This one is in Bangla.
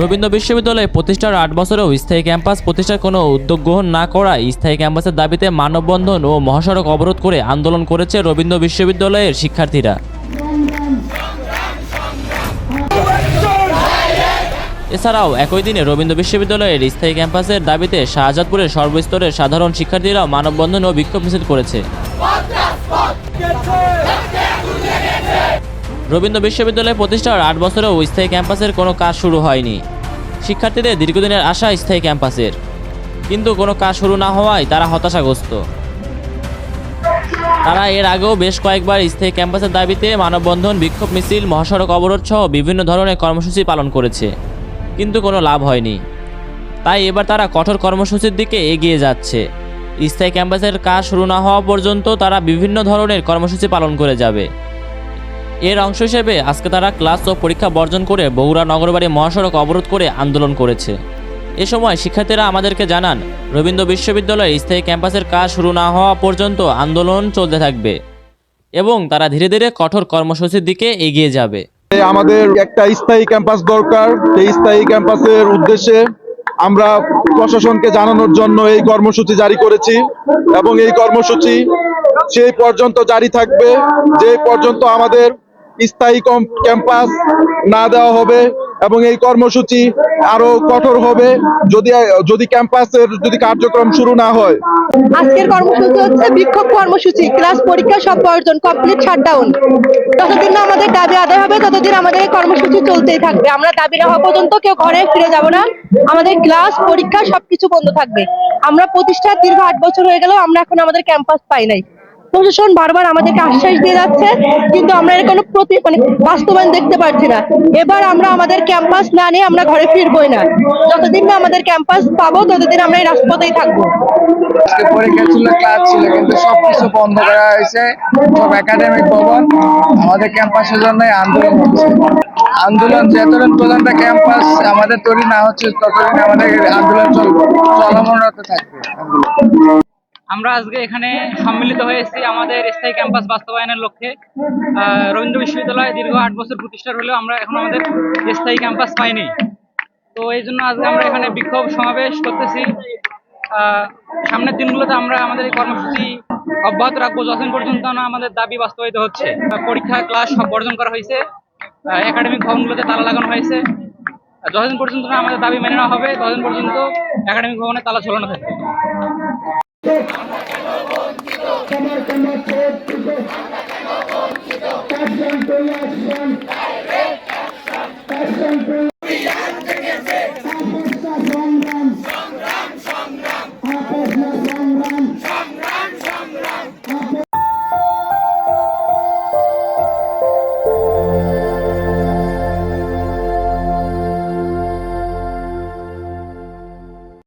রবীন্দ্র বিশ্ববিদ্যালয় প্রতিষ্ঠার ৮ বছরেও স্থায়ী ক্যাম্পাস প্রতিষ্ঠার কোনো উদ্যোগ গ্রহণ না করায় স্থায়ী ক্যাম্পাসের দাবিতে মানববন্ধন ও মহাসড়ক অবরোধ করে আন্দোলন করেছে রবীন্দ্র বিশ্ববিদ্যালয়ের শিক্ষার্থীরা। এছাড়াও একই দিনে রবীন্দ্র বিশ্ববিদ্যালয়ের স্থায়ী ক্যাম্পাসের দাবিতে শাহজাদপুরের সর্বস্তরের সাধারণ শিক্ষার্থীরাও মানববন্ধন ও বিক্ষোভ মিছিল করেছে। রবীন্দ্র বিশ্ববিদ্যালয় প্রতিষ্ঠার ৮ বছরেও স্থায়ী ক্যাম্পাসের কোনো কাজ শুরু হয়নি। শিক্ষার্থীদের দীর্ঘদিনের আশা স্থায়ী ক্যাম্পাসের, কিন্তু কোনো কাজ শুরু না হওয়ায় তারা হতাশাগ্রস্ত। তারা এর আগেও বেশ কয়েকবার স্থায়ী ক্যাম্পাসের দাবিতে মানববন্ধন, বিক্ষোভ মিছিল, মহাসড়ক অবরোধ সহ বিভিন্ন ধরনের কর্মসূচি পালন করেছে, কিন্তু কোনো লাভ হয়নি। তাই এবার তারা কঠোর কর্মসূচির দিকে এগিয়ে যাচ্ছে। স্থায়ী ক্যাম্পাসের কাজ শুরু না হওয়া পর্যন্ত তারা বিভিন্ন ধরনের কর্মসূচি পালন করে যাবে। এর অংশ হিসেবে আজকে তারা ক্লাস ও পরীক্ষা বর্জন করে বগুড়া নগরবাড়ি মহাসড়ক অবরোধ করে আন্দোলন করেছে। এ সময় শিক্ষার্থীরা আমাদেরকে জানান, রবীন্দ্র বিশ্ববিদ্যালয়ের স্থায়ী ক্যাম্পাসের কাজ শুরু না হওয়া পর্যন্ত আন্দোলন চলতে থাকবে এবং তারা ধীরে ধীরে কঠোর কর্মসূচির দিকে এগিয়ে যাবে। আমাদের একটা স্থায়ী ক্যাম্পাস দরকার। এই স্থায়ী ক্যাম্পাসের উদ্দেশ্যে আমরা প্রশাসনকে জানানোর জন্য এই কর্মসূচি জারি করেছি এবং এই কর্মসূচি সেই পর্যন্ত জারি থাকবে যে পর্যন্ত আমাদের স্থায়ী ক্যাম্পাস না দেওয়া হবে, এবং এই কর্মসূচি আরো কঠোর হবে যদি ক্যাম্পাসের কার্যক্রম শুরু না হয়। আজকের কর্মসূচি হচ্ছে বিক্ষোভ কর্মসূচি, ক্লাস পরীক্ষা সব বর্জন, কমপ্লিট শাটডাউন। যতদিন না আমাদের দাবি আদায় হবে ততদিন আমাদের এই কর্মসূচি চলতেই থাকবে। আমরা দাবি না হওয়া পর্যন্ত কেউ ঘরে ফিরে যাব না। আমাদের ক্লাস পরীক্ষা সবকিছু বন্ধ থাকবে। আমরা প্রতিষ্ঠার দীর্ঘ ৮ বছর হয়ে গেলেও আমরা এখন আমাদের ক্যাম্পাস পাই নাই। প্রশাসন বারবার আমাদেরকে আশ্বাস দিয়ে যাচ্ছে, কিন্তু আমরা এর কোনো বাস্তবায়ন দেখতে পাচ্ছি না। এবার আমরা আমাদের ক্যাম্পাস না নিয়ে আমরা ঘরে ফিরবই না। যতদিন না আমাদের ক্যাম্পাস পাবো ততদিন আমরা এই রাজপথেই থাকবো। আজকে পরীক্ষা ছিল, ক্লাস ছিল, কিন্তু সবকিছু বন্ধ করা হয়েছে। সব একাডেমিক ভবন আমাদের ক্যাম্পাসের জন্য আন্দোলন হচ্ছে। আন্দোলন যতদিন পর্যন্ত ক্যাম্পাস আমাদের তৈরি না হচ্ছে ততদিন আমাদের আন্দোলন চলমানরত থাকবে। আমরা আজকে এখানে সম্মিলিত হয়েছি আমাদের স্থায়ী ক্যাম্পাস বাস্তবায়নের লক্ষ্যে। রবীন্দ্র বিশ্ববিদ্যালয় দীর্ঘ ৮ বছর প্রতিষ্ঠার হলেও আমরা এখন আমাদের স্থায়ী ক্যাম্পাস পাইনি। তো এই জন্য আজকে আমরা এখানে বিক্ষোভ সমাবেশ করতেছি। সামনের দিনগুলোতে আমরা আমাদের এই কর্মসূচি অব্যাহত রাখবো যতদিন পর্যন্ত না আমাদের দাবি বাস্তবায়িত হচ্ছে। পরীক্ষা ক্লাস সব বর্জন করা হয়েছে, একাডেমিক ভবনগুলোতে তালা লাগানো হয়েছে। যতদিন পর্যন্ত না আমাদের দাবি মেনে নেওয়া হবে ততদিন পর্যন্ত একাডেমিক ভবনে তালা ঝোলানো থাকবে। Come on,